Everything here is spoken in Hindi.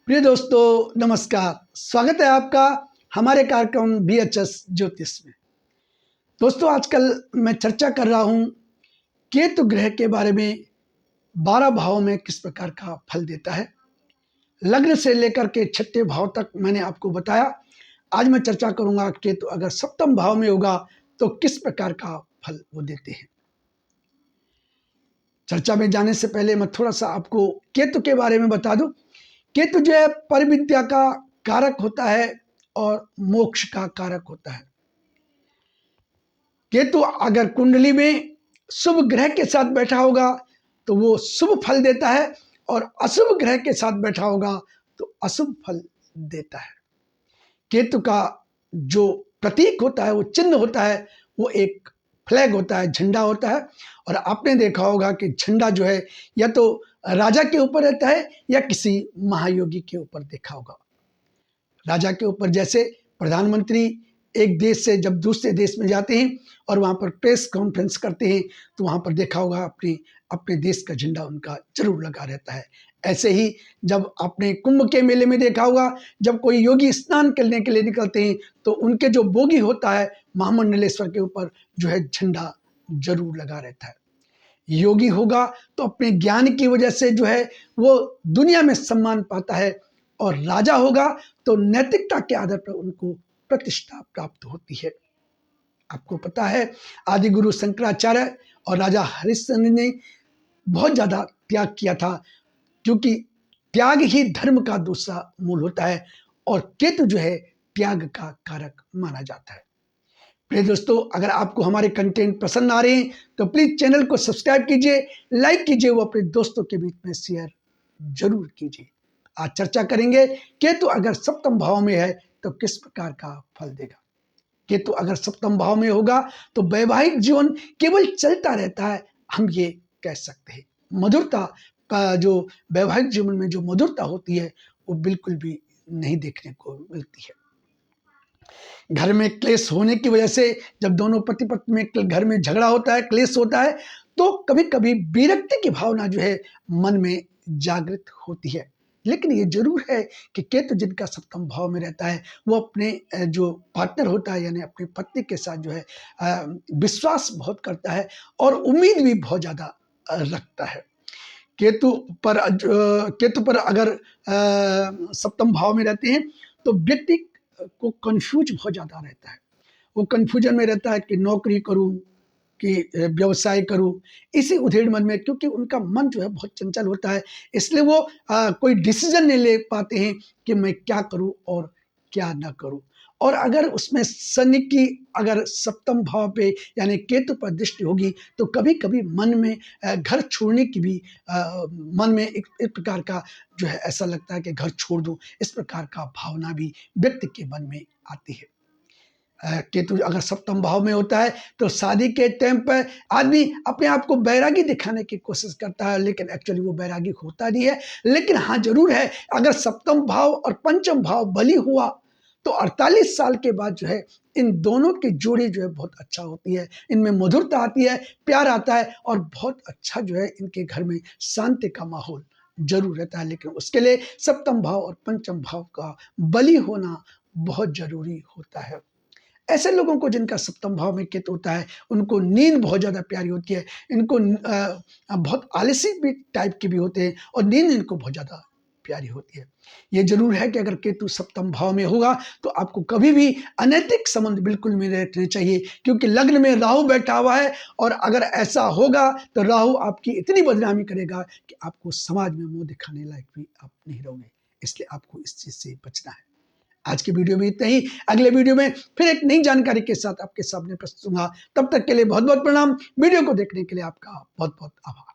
प्रिय दोस्तों नमस्कार। स्वागत है आपका हमारे कार्यक्रम बीएचएस ज्योतिष में। दोस्तों आजकल मैं चर्चा कर रहा हूं केतु ग्रह के बारे में। 12 भाव में किस प्रकार का फल देता है, लग्न से लेकर के छठे भाव तक मैंने आपको बताया। आज मैं चर्चा करूंगा केतु अगर सप्तम भाव में होगा तो किस प्रकार का फल वो देते हैं। चर्चा में जाने से पहले मैं थोड़ा सा आपको केतु के बारे में बता दूं। केतु जो है परिविद्या का कारक होता है और मोक्ष का कारक होता है। केतु अगर कुंडली में शुभ ग्रह के साथ बैठा होगा तो वो शुभ फल देता है, और अशुभ ग्रह के साथ बैठा होगा तो अशुभ फल देता है। केतु का जो प्रतीक होता है, वो चिन्ह होता है, वो एक फ्लैग होता है, झंडा होता है। और आपने देखा होगा कि झंडा जो है या तो राजा के ऊपर रहता है या किसी महायोगी के ऊपर देखा होगा। राजा के ऊपर जैसे प्रधानमंत्री एक देश से जब दूसरे देश में जाते हैं और वहाँ पर प्रेस कॉन्फ्रेंस करते हैं तो वहाँ पर देखा होगा अपने अपने देश का झंडा उनका जरूर लगा रहता है। ऐसे ही जब आपने कुंभ के मेले में देखा होगा, जब कोई योगी स्नान करने के लिए निकलते हैं तो उनके जो बोगी होता है महामंडलेश्वर के ऊपर जो है झंडा जरूर लगा रहता है। योगी होगा तो अपने ज्ञान की वजह से जो है वो दुनिया में सम्मान पाता है, और राजा होगा तो नैतिकता के आधार पर उनको प्रतिष्ठा प्राप्त होती है। आपको पता है आदि गुरु शंकराचार्य और राजा हरिश्चंद्र ने बहुत ज्यादा त्याग किया था, क्योंकि त्याग ही धर्म का दूसरा मूल होता है, और केतु जो है त्याग का कारक माना जाता है। प्रिय दोस्तों, अगर आपको हमारे कंटेंट पसंद आ रहे हैं तो प्लीज चैनल को सब्सक्राइब कीजिए, लाइक कीजिए, वो अपने दोस्तों के बीच में शेयर जरूर कीजिए। आज चर्चा करेंगे केतु अगर सप्तम भाव में है तो किस प्रकार का फल देगा। केतु अगर सप्तम भाव में होगा तो वैवाहिक जीवन केवल चलता रहता है, हम ये कह सकते हैं। मधुरता का जो वैवाहिक जीवन में जो मधुरता होती है वो बिल्कुल भी नहीं देखने को मिलती है। घर में क्लेश होने की वजह से जब दोनों पति पत्नी में घर में झगड़ा होता है, क्लेश होता है, तो कभी कभी विरक्ति की भावना जो है मन में जागृत होती है। लेकिन ये जरूर है कि केतु जिनका सप्तम भाव में रहता है वो अपने जो पार्टनर होता है यानी अपनी पत्नी के साथ जो है विश्वास बहुत करता है और उम्मीद भी बहुत ज्यादा रखता है। केतु पर अगर सप्तम भाव में रहते हैं तो व्यक्ति को कंफ्यूज बहुत ज़्यादा रहता है। वो कंफ्यूजन में रहता है कि नौकरी करूं कि व्यवसाय करूं, इसी उधेड़ मन में, क्योंकि उनका मन जो है बहुत चंचल होता है। इसलिए वो कोई डिसीजन नहीं ले पाते हैं कि मैं क्या करूं और क्या ना करूं। और अगर उसमें शनि की अगर सप्तम भाव पे यानी केतु पर दृष्टि होगी तो कभी कभी मन में घर छोड़ने की भी मन में एक प्रकार का जो है ऐसा लगता है कि घर छोड़ दूं, इस प्रकार का भावना भी व्यक्ति के मन में आती है। केतु अगर सप्तम भाव में होता है तो शादी के टाइम पर आदमी अपने आप को बैरागी दिखाने की कोशिश करता है, लेकिन एक्चुअली वो बैरागी होता नहीं है। लेकिन हाँ जरूर है, अगर सप्तम भाव और पंचम भाव बली हुआ तो 48 साल के बाद जो है इन दोनों की जोड़ी जो है बहुत अच्छा होती है। इनमें मधुरता आती है, प्यार आता है, और बहुत अच्छा जो है इनके घर में शांति का माहौल जरूर रहता है। लेकिन उसके लिए सप्तम भाव और पंचम भाव का बली होना बहुत जरूरी होता है। ऐसे लोगों को जिनका सप्तम भाव में केतु होता है उनको नींद बहुत ज़्यादा प्यारी होती है। इनको बहुत आलसी भी टाइप के भी होते हैं और नींद इनको बहुत ज़्यादा प्यारी होती है। ये जरूर है कि अगर केतु सप्तम भाव में होगा तो आपको कभी भी अनैतिक संबंध बिल्कुल नहीं रखने चाहिए, क्योंकि लग्न में राहु बैठा हुआ है, और अगर ऐसा होगा तो राहु आपकी इतनी बदनामी करेगा कि आपको समाज में मुंह दिखाने लायक भी आप नहीं रहोगे। इसलिए आपको इस चीज़ से बचना है। आज की वीडियो में इतना ही। अगले वीडियो में फिर एक नई जानकारी के साथ आपके सामने प्रस्तुत होगा। तब तक के लिए बहुत बहुत प्रणाम। वीडियो को देखने के लिए आपका बहुत बहुत आभार।